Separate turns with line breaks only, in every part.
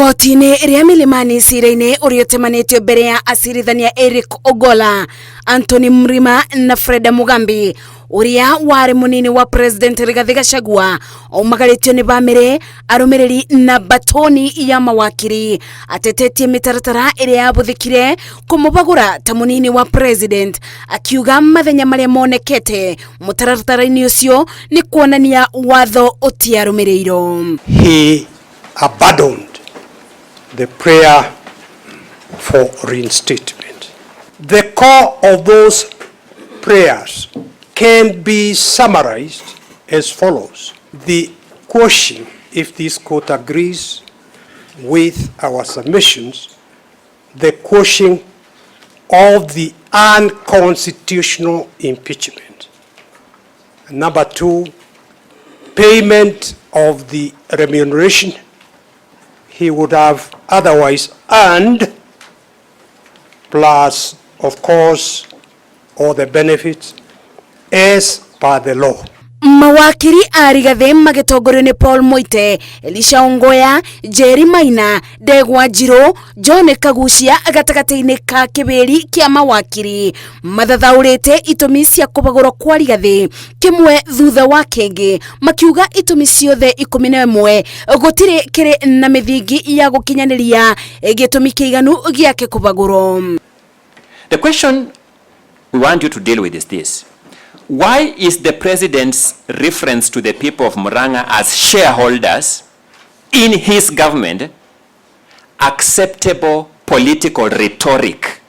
Igoti-inĩ rĩa Milimani cira-inĩ ũrĩa ũtemanĩtio mbere ya acirithania Eric Ogolla, Anthony Mrima na Freda Mugambi, ũrĩa warĩ mũnini wa President Rigathi Gachagua, aumagarĩtio nĩ bamĩrĩ, arũmĩrĩri na batoni ya mawakiri. Atetetie mĩtaratara ĩrĩa yabũthĩkire kũmũbagũra ta mũnini wa President, akiuga mathenya marĩa monekete mũtaratara-inĩ ũcio nĩ kuonania watho ũtiarũmĩrĩirwo.
He abandoned the prayer for reinstatement. The core of those prayers can be summarized as follows. The quashing, if this court agrees with our submissions, the quashing of the unconstitutional impeachment. Number two, payment of the remuneration he would have otherwise earned, plus, of course, all the benefits as per the law.
Mawakiri a Rigathi magĩtongorio nĩ Paul Moite, Elisha Ongoya, Jerry Maina, Ndegwa Njirũ, John Kagucia gatagatĩ-inĩ ka kĩbĩri kĩa mawakiri mathathaũrĩte itũmi cia kũbagũrwo kwa Rigathi kĩmwe thutha wa kĩngĩ, makiuga itũmi ciothe 11 gũtirĩ kĩrĩ na mĩthingi ya gũkinyanĩria gĩtũmi kĩiganu gĩake kũbagũrwo.
The question we want you to deal with is this. Why is the president's reference to the people of Murang'a as shareholders in his government acceptable political rhetoric?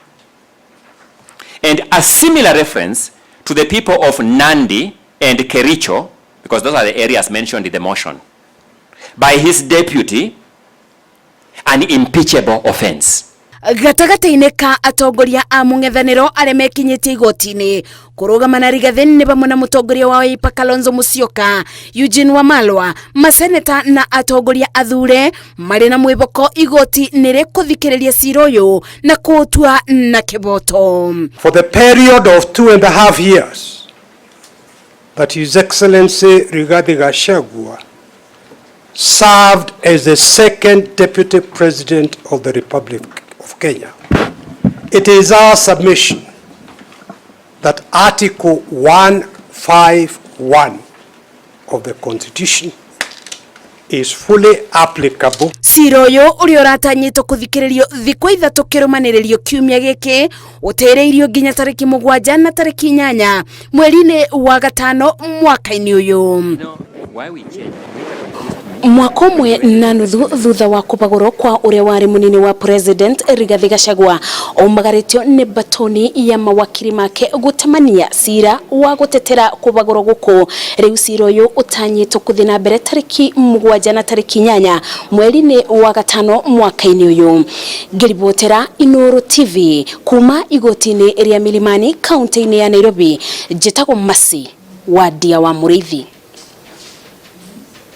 And a similar reference to the people of Nandi and Kericho, because those are the areas mentioned in the motion, by his deputy, an impeachable offense.
Gatagata-inĩ ka atongoria a mũng'ethanĩro arĩa mekinyĩtie igoti-inĩ kũrũgama na Rigathi nĩ bamwe na mũtongoria wa Wiper Kalonzo Musyoka, Eugene Wamalwa, maseneta na atongoria athure marĩ na mwĩboko igoti nĩ rĩkũthikĩrĩria cira ũyũ na kũũtua na kĩboto.
For the period of 2.5 years that His Excellency Rigathi Gachagua served as the second deputy president of the Republic of Kenya, it is our submission that Article 151 of the Constitution is fully applicable.
Cira ũyũ ũrĩa ũratanyĩtwo kũthikĩrĩrio thikũ 3 kĩrũmanĩrĩrio kiumia gĩkĩ ũteĩrĩirio nginya tarĩki 7 na tarĩki 8 mweri-inĩ wa gatano mwaka-inĩ ũyũ. Mwaka ũmwe na nuthu thutha wa kũbagũrwo kwa ũrĩa warĩ mũnini wa President Rigathi Gachagua, aumagarĩtio nĩ batoni ya mawakiri make gũtemania cira wa gũtetera kũbagũrwo gũkũ. Rĩu cira ũyũ ũtanyĩtwo kũthiĩ na mbere tarĩki 7 na tarĩki 8 mweri-inĩ wa gatano mwaka-inĩ ũyũ. Ngĩribotera Inooro TV kuma igoti-inĩ rĩa Milimani, kaunti-inĩ ya Nairobi, njĩtagwo Masi wa Ndia wa Mũrĩithi.